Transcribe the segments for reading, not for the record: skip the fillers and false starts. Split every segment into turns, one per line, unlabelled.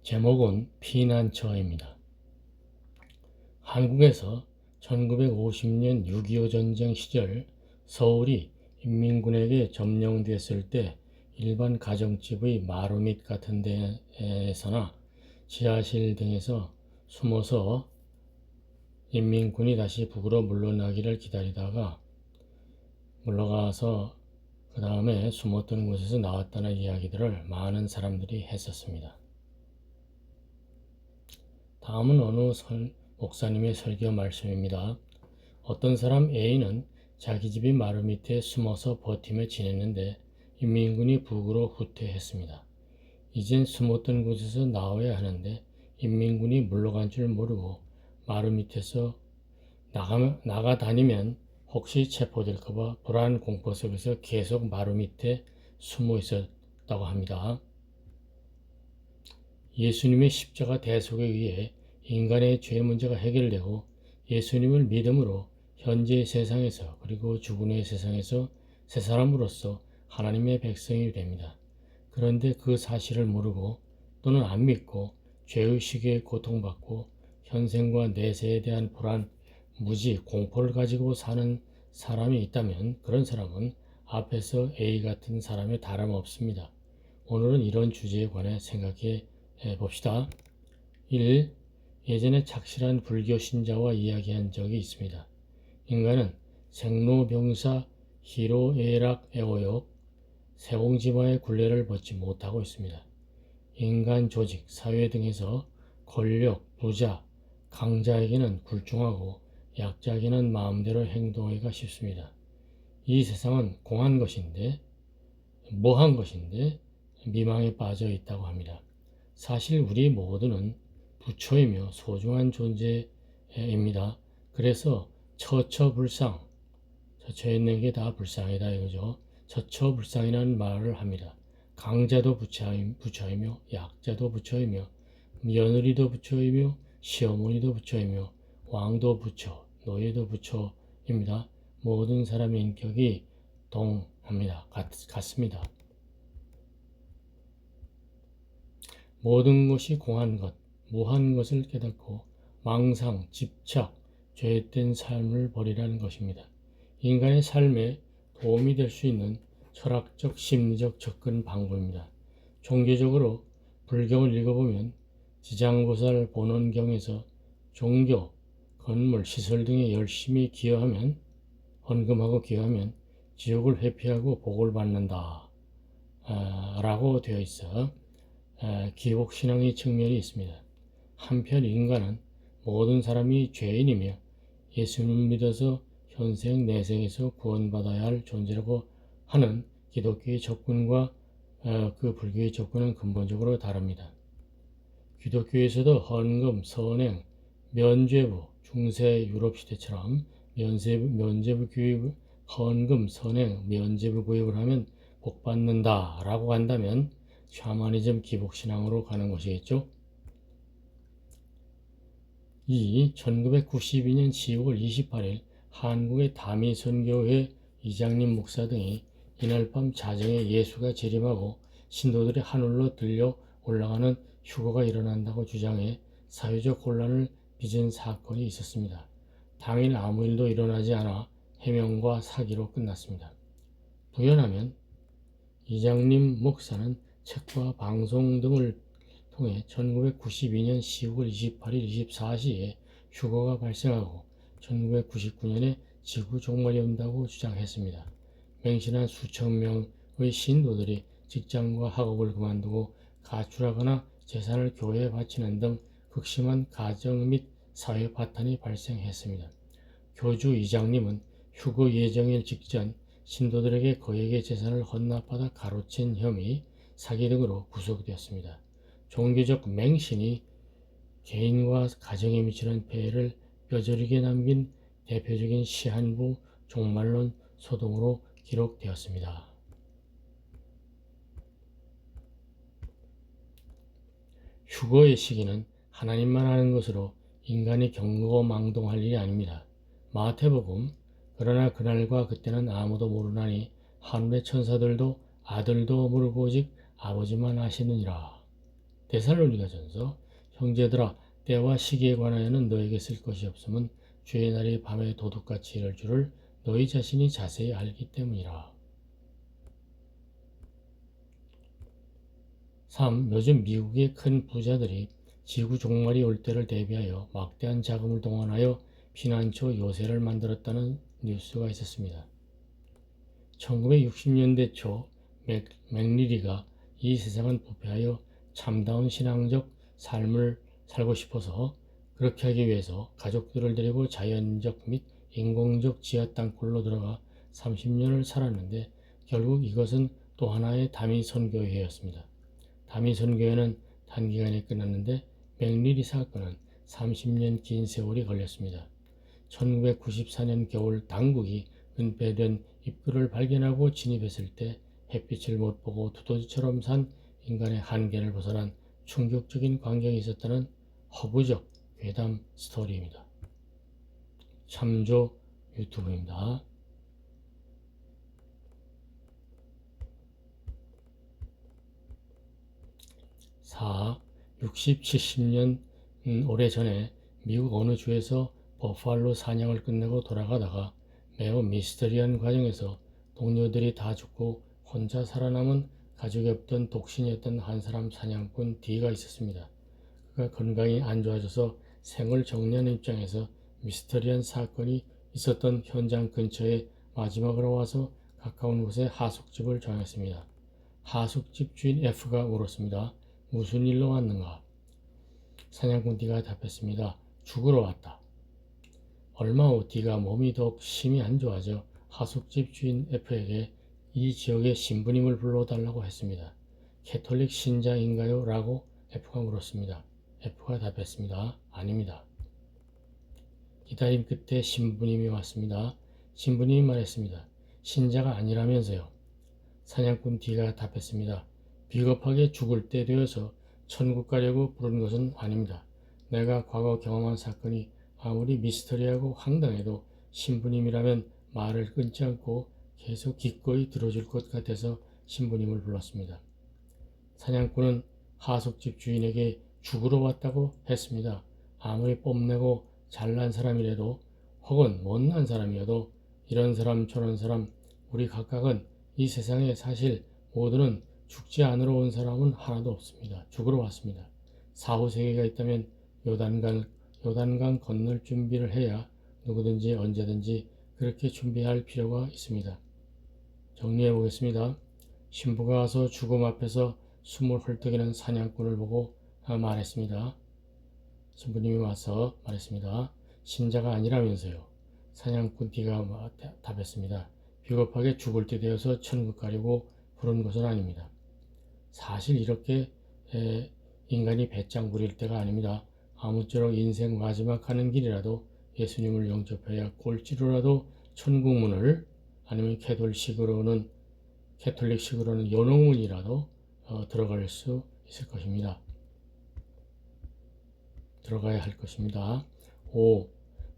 제목은 피난처입니다. 한국에서 1950년 6.25 전쟁 시절 서울이 인민군에게 점령됐을 때 일반 가정집의 마루밑 같은 데에서나 지하실 등에서 숨어서 인민군이 다시 북으로 물러나기를 기다리다가 물러가서 그 다음에 숨었던 곳에서 나왔다는 이야기들을 많은 사람들이 했었습니다. 다음은 어느 목사님의 설교 말씀입니다. 어떤 사람 A는 자기 집이 마루 밑에 숨어서 버티며 지냈는데 인민군이 북으로 후퇴했습니다. 이젠 숨었던 곳에서 나와야 하는데 인민군이 물러간 줄 모르고 마루 밑에서 나가다니면 혹시 체포될까봐 불안 공포 속에서 계속 마루 밑에 숨어 있었다고 합니다. 예수님의 십자가 대속에 의해 인간의 죄 문제가 해결되고 예수님을 믿음으로 현재 세상에서 그리고 죽은 후의 세상에서 새 사람으로서 하나님의 백성이 됩니다. 그런데 그 사실을 모르고 또는 안 믿고 죄의 시기에 고통받고 현생과 내세에 대한 불안, 무지, 공포를 가지고 사는 사람이 있다면 그런 사람은 앞에서 A 같은 사람이 다름없습니다. 오늘은 이런 주제에 관해 생각해 봅시다. 1. 예전에 착실한 불교 신자와 이야기한 적이 있습니다. 인간은 생로병사 희로애락 애오욕 세공지마의 굴레를 벗지 못하고 있습니다. 인간 조직, 사회 등에서 권력, 부자, 강자에게는 굴중하고 약자에게는 마음대로 행동하기가 쉽습니다. 이 세상은 공한 것인데 뭐한 것인데 미망에 빠져 있다고 합니다. 사실 우리 모두는 부처이며 소중한 존재입니다. 그래서 처처불상, 처처에 있는 게 다 불상이다 이거죠. 처처불상이라는 말을 합니다. 강자도 부처이며 약자도 부처이며 며느리도 부처이며 시어머니도 부처이며 왕도 부처, 노예도 부처입니다. 모든 사람의 인격이 동합니다. 같습니다. 모든 것이 공한 것, 무한 것을 깨닫고 망상, 집착, 죄된 삶을 버리라는 것입니다. 인간의 삶에 도움이 될 수 있는 철학적, 심리적 접근 방법입니다. 종교적으로 불경을 읽어보면 지장보살 본원경에서 종교, 건물, 시설 등에 열심히 기여하면 헌금하고 기여하면 지옥을 회피하고 복을 받는다 라고 되어 있어 기복신앙의 측면이 있습니다. 한편 인간은 모든 사람이 죄인이며 예수님을 믿어서 현생 내생에서 구원받아야 할 존재라고 하는 기독교의 접근과 그 불교의 접근은 근본적으로 다릅니다. 기독교에서도 헌금, 선행, 면죄부, 중세 유럽 시대처럼 면죄부 교육을 헌금, 선행, 면죄부 교육을 하면 복 받는다 라고 한다면 샤머니즘 기복신앙으로 가는 것이겠죠. 1992년 10월 28일 한국의 다미선교회 이장님 목사 등이 이날 밤 자정에 예수가 재림하고 신도들이 하늘로 들려 올라가는 휴거가 일어난다고 주장해 사회적 혼란을 빚은 사건이 있었습니다. 당일 아무 일도 일어나지 않아 해명과 사기로 끝났습니다. 부연하면 이장님 목사는 책과 방송 등을 통해 1992년 10월 28일 24시에 휴거가 발생하고 1999년에 지구 종말이 온다고 주장했습니다. 맹신한 수천 명의 신도들이 직장과 학업을 그만두고 가출하거나 재산을 교회에 바치는 등 극심한 가정 및 사회 파탄이 발생했습니다. 교주 이장님은 휴거 예정일 직전 신도들에게 거액의 재산을 헌납받아 가로챈 혐의, 사기 등으로 구속되었습니다. 종교적 맹신이 개인과 가정에 미치는 폐해를 뼈저리게 남긴 대표적인 시한부 종말론 소동으로 기록되었습니다. 휴거의 시기는 하나님만 아는 것으로 인간이 경거망동할 일이 아닙니다. 마태복음 그러나 그날과 그때는 아무도 모르나니 하늘의 천사들도 아들도 모르고 오직 아버지만 아시느니라. 데살로니가전서 형제들아 때와 시기에 관하여는 너에게 쓸 것이 없음은 주의 날이 밤에 도둑같이 이를 줄을 너희 자신이 자세히 알기 때문이라. 3. 요즘 미국의 큰 부자들이 지구 종말이 올 때를 대비하여 막대한 자금을 동원하여 피난처 요새를 만들었다는 뉴스가 있었습니다. 1960년대 초 맥리리가 이 세상은 부패하여 참다운 신앙적 삶을 살고 싶어서 그렇게 하기 위해서 가족들을 데리고 자연적 및 인공적 지하 땅굴로 들어가 30년을 살았는데 결국 이것은 또 하나의 다미 선교회였습니다. 다미 선교회는 단기간에 끝났는데 맥리리 사건은 30년 긴 세월이 걸렸습니다. 1994년 겨울 당국이 은폐된 입구를 발견하고 진입했을 때 햇빛을 못 보고 두더지처럼 산 인간의 한계를 벗어난 충격적인 광경이 있었다는 허구적 괴담 스토리입니다. 참조 유튜브입니다. 4. 60, 70년 오래전에 미국 어느 주에서 버팔로 사냥을 끝내고 돌아가다가 매우 미스터리한 과정에서 동료들이 다 죽고 혼자 살아남은 가족이 없던 독신이었던 한 사람 사냥꾼 D가 있었습니다. 그가 건강이 안 좋아져서 생을 정리하는 입장에서 미스터리한 사건이 있었던 현장 근처에 마지막으로 와서 가까운 곳에 하숙집을 정했습니다. 하숙집 주인 F가 물었습니다. 무슨 일로 왔는가? 사냥꾼 D가 답했습니다. 죽으러 왔다. 얼마 후 D가 몸이 더욱 심히 안 좋아져 하숙집 주인 F에게 이 지역의 신부님을 불러달라고 했습니다. 캐톨릭 신자인가요? 라고 F가 물었습니다. F가 답했습니다. 아닙니다. 기다림 끝에 신부님이 왔습니다. 신부님이 말했습니다. 신자가 아니라면서요. 사냥꾼 D가 답했습니다. 비겁하게 죽을 때 되어서 천국 가려고 부른 것은 아닙니다. 내가 과거 경험한 사건이 아무리 미스터리하고 황당해도 신부님이라면 말을 끊지 않고 계속 기꺼이 들어줄 것 같아서 신부님을 불렀습니다. 사냥꾼은 하숙집 주인에게 죽으러 왔다고 했습니다. 아무리 뽐내고 잘난 사람이라도 혹은 못난 사람이어도 이런 사람 저런 사람 우리 각각은 이 세상에 사실 모두는 죽지 않으러 온 사람은 하나도 없습니다. 죽으러 왔습니다. 사후세계가 있다면 요단강 건널 준비를 해야 누구든지 언제든지 그렇게 준비할 필요가 있습니다. 정리해 보겠습니다. 신부가 와서 죽음 앞에서 숨을 헐떡이는 사냥꾼을 보고 말했습니다. 신부님이 와서 말했습니다. 신자가 아니라면서요. 사냥꾼 D가 답했습니다. 비겁하게 죽을 때 되어서 천국 가려고 부른 것은 아닙니다. 사실 이렇게 인간이 배짱 부릴 때가 아닙니다. 아무쪼록 인생 마지막 가는 길이라도 예수님을 영접해야 꼴찌로라도 천국문을 아니면 캐톨릭식으로는 연옥문이라도 들어갈 수 있을 것입니다. 들어가야 할 것입니다. 5.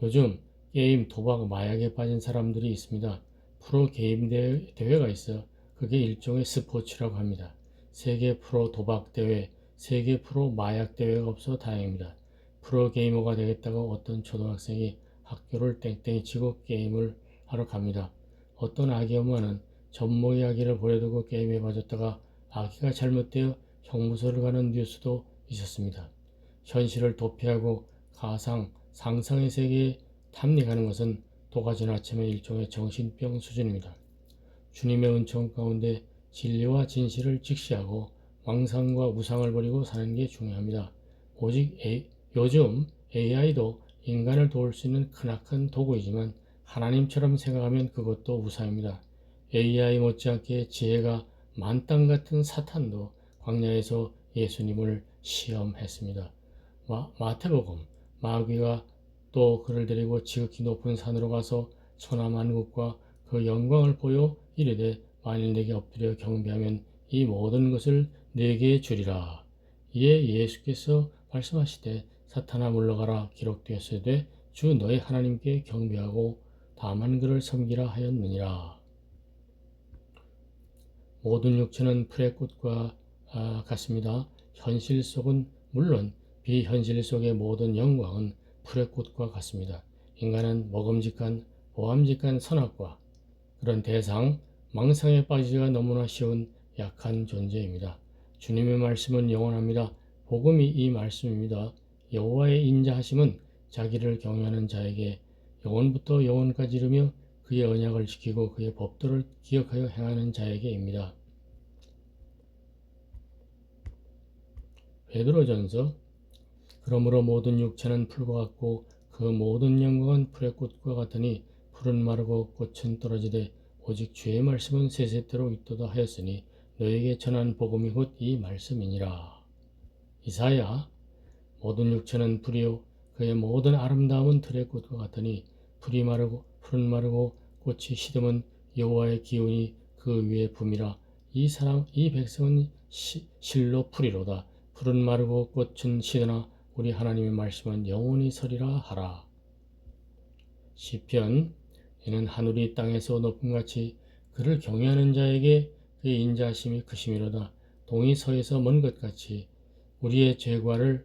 요즘 게임, 도박, 마약에 빠진 사람들이 있습니다. 프로 게임 대회가 있어 그게 일종의 스포츠라고 합니다. 세계 프로 도박 대회, 세계 프로 마약 대회가 없어 다행입니다. 프로 게이머가 되겠다고 어떤 초등학생이 학교를 땡땡이 치고 게임을 하러 갑니다. 어떤 아기 엄마는 젖먹이 아기를 버려두고 게임에 빠졌다가 아기가 잘못되어 형무소를 가는 뉴스도 있었습니다. 현실을 도피하고 상상의 세계에 탐닉하는 것은 도가 지나치면 일종의 정신병 수준입니다. 주님의 은총 가운데 진리와 진실을 직시하고 망상과 우상을 버리고 사는 게 중요합니다. 오직 요즘 AI도 인간을 도울 수 있는 크나큰 도구이지만 하나님처럼 생각하면 그것도 우상입니다. AI 못지않게 지혜가 만땅 같은 사탄도 광야에서 예수님을 시험했습니다. 마태복음 마귀가 또 그를 데리고 지극히 높은 산으로 가서 천하만국과 그 영광을 보여 이르되 만일 내게 엎드려 경배하면 이 모든 것을 내게 주리라. 이에 예수께서 말씀하시되 사탄아 물러가라 기록되었으되 주 너의 하나님께 경배하고 다만 그를 섬기라 하였느니라. 모든 육체는 풀의 꽃과 같습니다. 현실 속은 물론 비현실 속의 모든 영광은 풀의 꽃과 같습니다. 인간은 먹음직한 보암직한 선악과 그런 대상, 망상에 빠지기가 너무나 쉬운 약한 존재입니다. 주님의 말씀은 영원합니다. 복음이 이 말씀입니다. 여호와의 인자하심은 자기를 경외하는 자에게 영원부터 영원까지 이르며 그의 언약을 지키고 그의 법도를 기억하여 행하는 자에게입니다. 베드로전서 그러므로 모든 육체는 풀과 같고 그 모든 영광은 풀의 꽃과 같으니 풀은 마르고 꽃은 떨어지되 오직 주의 말씀은 세세토록 있도다 하였으니 너에게 전한 복음이 곧 이 말씀이니라. 이사야 모든 육체는 풀이요 그의 모든 아름다움은 들의 꽃과 같으니 풀은 마르고 꽃이 시듬은 여호와의 기운이 그 위에 붐이라. 이 백성은 실로 풀이로다. 풀은 마르고 꽃은 시드나 우리 하나님의 말씀은 영원히 서리라 하라. 시편 이는 하늘이 땅에서 높음같이 그를 경외하는 자에게 그의 인자하심이 크심이로다. 동이 서에서 먼 것 같이 우리의 죄과를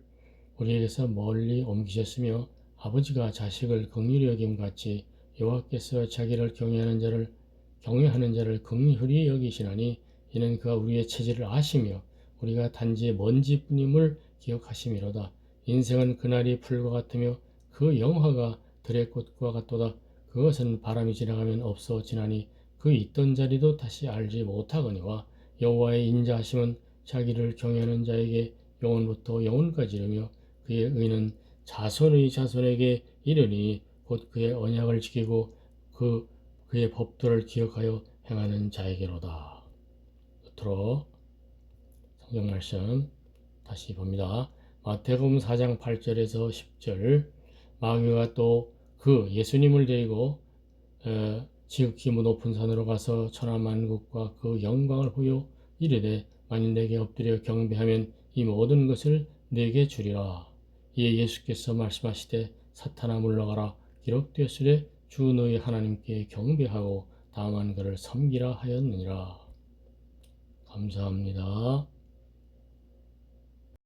우리에게서 멀리 옮기셨으며 아버지가 자식을 긍휼히 여김같이 여호와께서 자기를 경외하는 자를 긍휼히 여기시나니 이는 그가 우리의 체질을 아시며 우리가 단지 먼지뿐임을 기억하심이로다. 인생은 그날이 풀과 같으며 그 영화가 들의 꽃과 같도다. 그것은 바람이 지나가면 없어지나니 그 있던 자리도 다시 알지 못하거니와 여호와의 인자하심은 자기를 경외하는 자에게 영원부터 영원까지 이르며 그의 의는 자손의 자손에게 이르니 곧 그의 언약을 지키고 그의 법도를 기억하여 행하는 자에게로다. 끝으로 성경 말씀 다시 봅니다. 마태복음 4장 8절에서 10절 마귀가 또 그 예수님을 데리고 지극히 높은 산으로 가서 천하만국과 그 영광을 보여 이르되 만일 내게 엎드려 경배하면 이 모든 것을 내게 주리라. 이에 예수께서 말씀하시되 사탄아 물러가라 기록되었으되 주 너희 하나님께 경배하고 다만 그를 섬기라 하였느니라. 감사합니다.